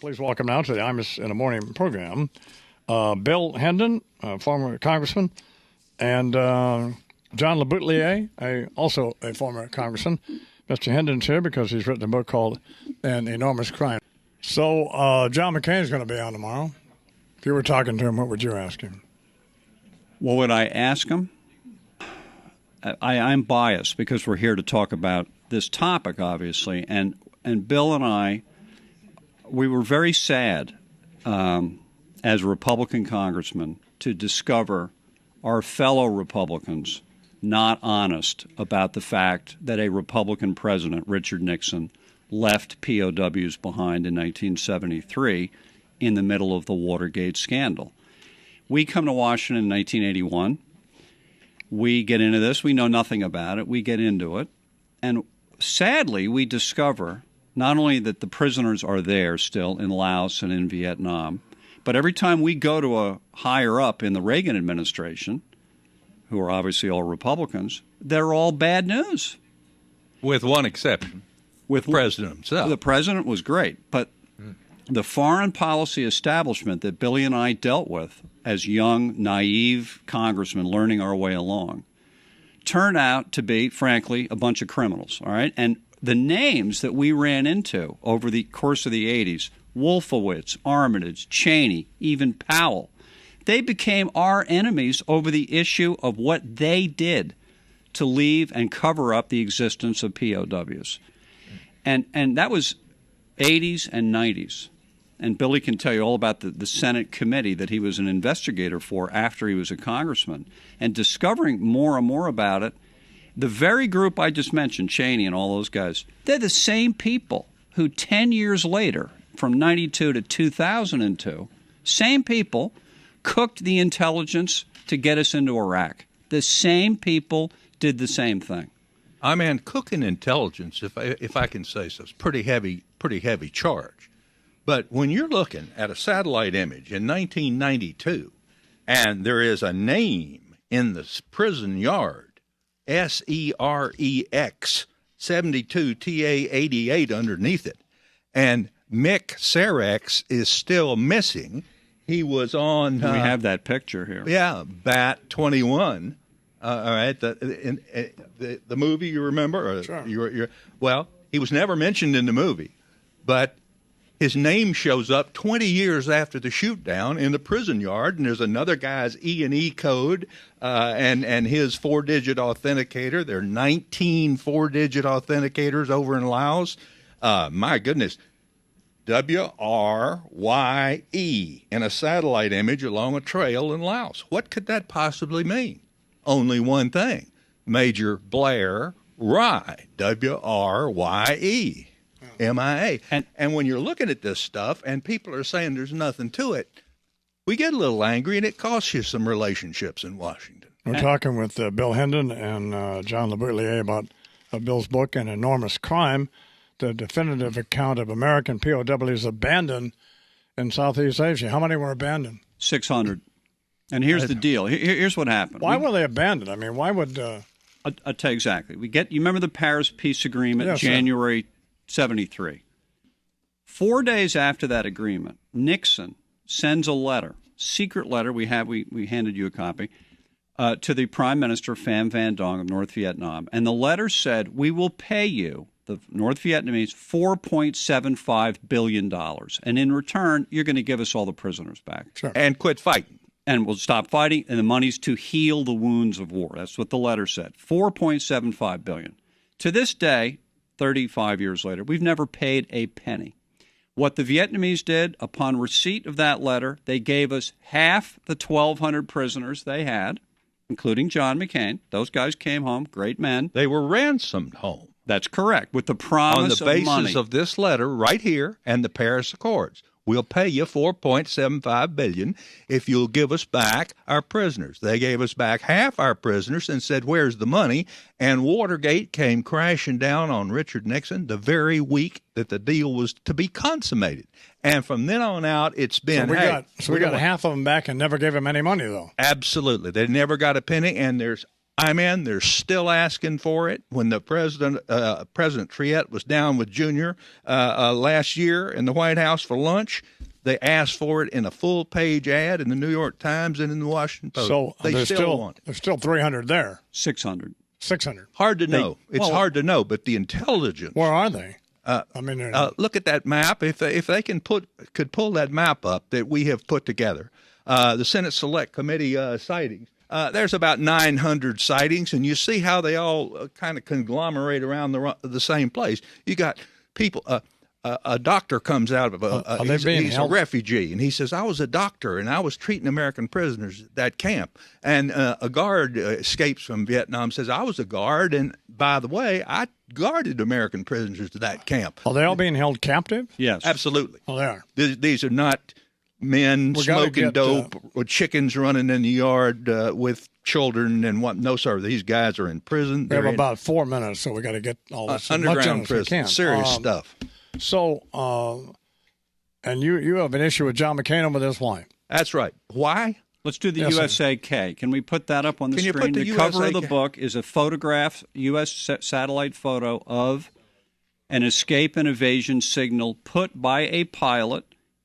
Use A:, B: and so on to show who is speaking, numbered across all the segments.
A: Please welcome now to the Imus in the Morning program, Bill Hendon, former congressman, and John LeBoutillier, also a former congressman. Mr. Hendon's here because he's written a book called An Enormous Crime. So John McCain's going to be on tomorrow. If you were talking to him, what would you ask him?
B: What would I ask him? I'm biased because we're here to talk about this topic, obviously, and Bill and I, we were very sad as Republican congressmen to discover our fellow Republicans not honest about the fact that a Republican president, Richard Nixon, left POWs behind in 1973 in the middle of the Watergate scandal. We come to Washington in 1981. We get into this. We know nothing about it. We get into it. And sadly, we discover not only that the prisoners are there still in Laos and in Vietnam, but every time we go to a higher up in the Reagan administration, who are obviously all Republicans, they're all bad news.
C: With one exception, with the president himself.
B: The president was great, but the foreign policy establishment that Billy and I dealt with as young, naive congressmen learning our way along turned out to be, frankly, a bunch of criminals, all right? And the names that we ran into over the course of the 80s, Wolfowitz, Armitage, Cheney, even Powell, they became our enemies over the issue of what they did to leave and cover up the existence of POWs. And that was 80s and 90s. And Billy can tell you all about the Senate committee that he was an investigator for after he was a congressman. And discovering more and more about it, the very group I just mentioned, Cheney and all those guys, they're the same people who 10 years later, from 92 to 2002, same people cooked the intelligence to get us into Iraq. The same people did the same thing.
C: I mean, cooking intelligence, if I can say so, is pretty heavy charge. But when you're looking at a satellite image in 1992, and there is a name in the prison yard, SEREX 72 TA 88 underneath it, and Mick Serex is still missing. He was on.
B: We have that picture here.
C: Yeah, Bat 21. All right, the movie you remember? Or
A: sure.
C: Well, he was never mentioned in the movie, but his name shows up 20 years after the shoot down in the prison yard, and there's another guy's E&E code and his 4-digit authenticator. There are 19 4-digit authenticators over in Laos. My goodness. WRYE in a satellite image along a trail in Laos. What could that possibly mean? Only one thing. Major Blair Rye, WRYE, MIA. And when you're looking at this stuff and people are saying there's nothing to it, we get a little angry and it costs you some relationships in Washington.
A: We're talking with Bill Hendon and John LeBoutillier about Bill's book, An Enormous Crime, the definitive account of American POWs abandoned in Southeast Asia. How many were abandoned?
B: 600. And here's the deal. Here's what happened.
A: Why were they abandoned? I mean, why would...
B: I'll tell you exactly. You remember the Paris Peace Agreement,
A: yes,
B: January 73. 4 days after that agreement, Nixon sends a letter, secret letter, we handed you a copy, to the Prime Minister Pham Van Dong of North Vietnam. And the letter said, we will pay you, the North Vietnamese, $4.75 billion. And in return, you're going to give us all the prisoners back.
A: Sure.
C: And quit fighting.
B: And we'll stop fighting, and the money's to heal the wounds of war. That's what the letter said. $4.75 billion. To this day, 35 years later, we've never paid a penny. What the Vietnamese did, upon receipt of that letter, they gave us half the 1,200 prisoners they had, including John McCain. Those guys came home, great men.
C: They were ransomed home.
B: That's correct, with the promise of money.
C: On the basis of this letter right here and the Paris Accords. We'll pay you $4.75 billion if you'll give us back our prisoners. They gave us back half our prisoners and said, where's the money? And Watergate came crashing down on Richard Nixon the very week that the deal was to be consummated. And from then on out, it's been...
A: So we got half of them back and never gave them any money, though.
C: Absolutely. They never got a penny, and there's They're still asking for it. When the President Triet was down with Junior last year in the White House for lunch, they asked for it in a full-page ad in the New York Times and in the Washington Post.
A: So
C: they still want it.
A: There's still 300 there.
B: 600.
A: 600.
C: Hard to know. It's hard to know, but the intelligence.
A: Where are they?
C: Look at that map. If they could pull that map up that we have put together, the Senate Select Committee sightings. There's about 900 sightings, and you see how they all kind of conglomerate around the same place. You got people. A doctor comes out of he's a refugee, and he says, "I was a doctor, and I was treating American prisoners at that camp." And a guard escapes from Vietnam, says, "I was a guard, and by the way, I guarded American prisoners at that camp."
A: Are they all being held captive?
B: Yes,
C: absolutely.
A: Oh, they are.
C: These are not men smoking dope or chickens running in the yard with children and what. No, sir. These guys are in prison.
A: We have about 4 minutes, so we got to get all this
C: underground prison. Serious stuff.
A: So, and you have an issue with John McCain over this. Why?
C: That's right. Why?
B: Let's do the USAK. Can we put that up on the screen?
C: Put the
B: cover of the book is a photograph, U.S. satellite photo of an escape and evasion signal put by a pilot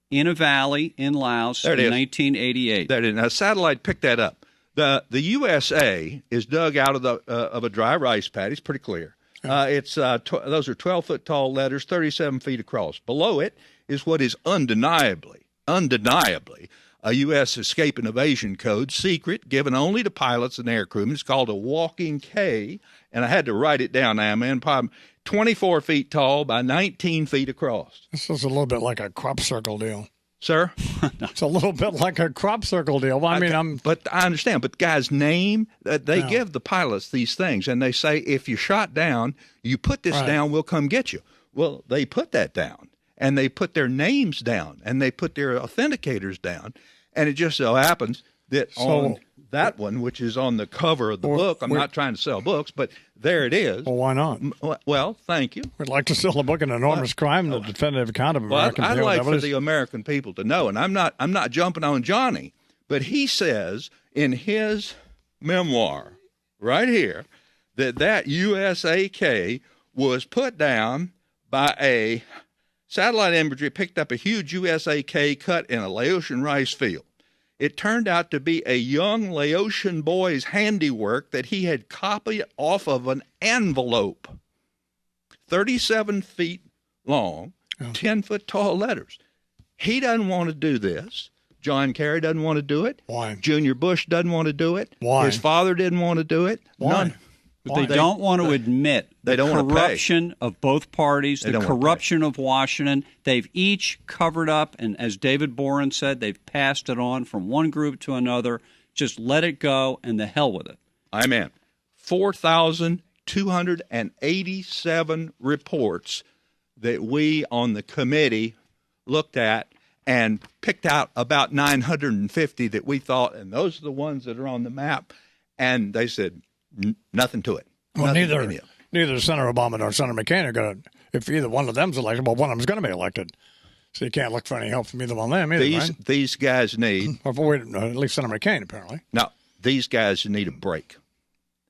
B: in a valley in Laos in 1988.
C: There it is. Now, satellite picked that up. The USA is dug out of a dry rice paddy. It's pretty clear. Those are 12-foot tall letters, 37 feet across. Below it is what is undeniably a U.S. escape and evasion code, secret, given only to pilots and air crewmen. It's called a walking K, and I had to write it down now, man. 24 feet tall by 19 feet across.
A: This is a little bit like a crop circle deal.
C: Sir?
A: It's a little bit like a crop circle deal. Well,
C: But I understand. But the guy's name, they give the pilots these things, and they say, if you're shot down, you put this down, we'll come get you. Well, they put that down, and they put their names down, and they put their authenticators down, and it just so happens that on that one, which is on the cover of the book, I'm not trying to sell books, but there it is.
A: Well, why not?
C: Well, thank you.
A: We'd like to sell the book, An Enormous Crime, the definitive account of American POWs.
C: I'd like for the American people to know, and I'm not jumping on Johnny, but he says in his memoir right here that USAK was put down by a satellite imagery, picked up a huge USAK cut in a Laotian rice field. It turned out to be a young Laotian boy's handiwork that he had copied off of an envelope, 37 feet long, 10-foot tall letters. He doesn't want to do this. John Kerry doesn't want to do it.
A: Why?
C: Junior Bush doesn't want to do it.
A: Why?
C: His father didn't want to do it.
A: Why?
C: None.
B: But they don't want to admit the corruption of both parties, the corruption of Washington. They've each covered up, and as David Boren said, they've passed it on from one group to another. Just let it go, and the hell with it.
C: Amen. 4,287 reports that we on the committee looked at and picked out about 950 that we thought, and those are the ones that are on the map, and they said, nothing to it.
A: Well, neither Senator Obama nor Senator McCain are going to, if either one of them's elected, well, one of them's going to be elected. So you can't look for any help from either one of them either, right?
C: These guys need...
A: Or at least Senator McCain, apparently.
C: No, these guys need a break.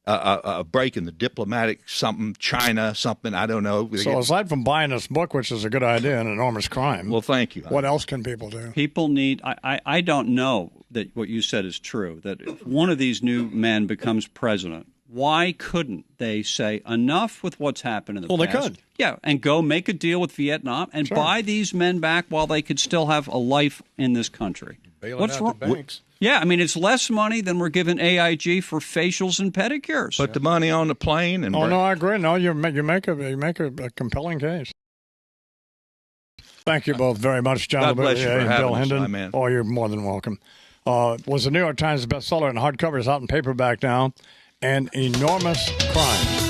C: A break in the diplomatic something, China something, I don't know.
A: So aside from buying this book, which is a good idea, An Enormous Crime.
C: Well, thank you.
A: What else can people do?
B: People need... I don't know that what you said is true, that if one of these new men becomes president, why couldn't they say enough with what's happened in the past?
A: Well, they could.
B: Yeah, and go make a deal with Vietnam and buy these men back while they could still have a life in this country.
D: Bailing out the banks.
B: Yeah, I mean, it's less money than we're giving AIG for facials and pedicures.
C: Put the money on the plane and...
A: no, I agree. No, you make a compelling case. Thank you both very much, John LeBoutillier and Bill Hendon. Oh, you're more than welcome. Was the New York Times bestseller in hardcover, is out in paperback now. An Enormous Crime.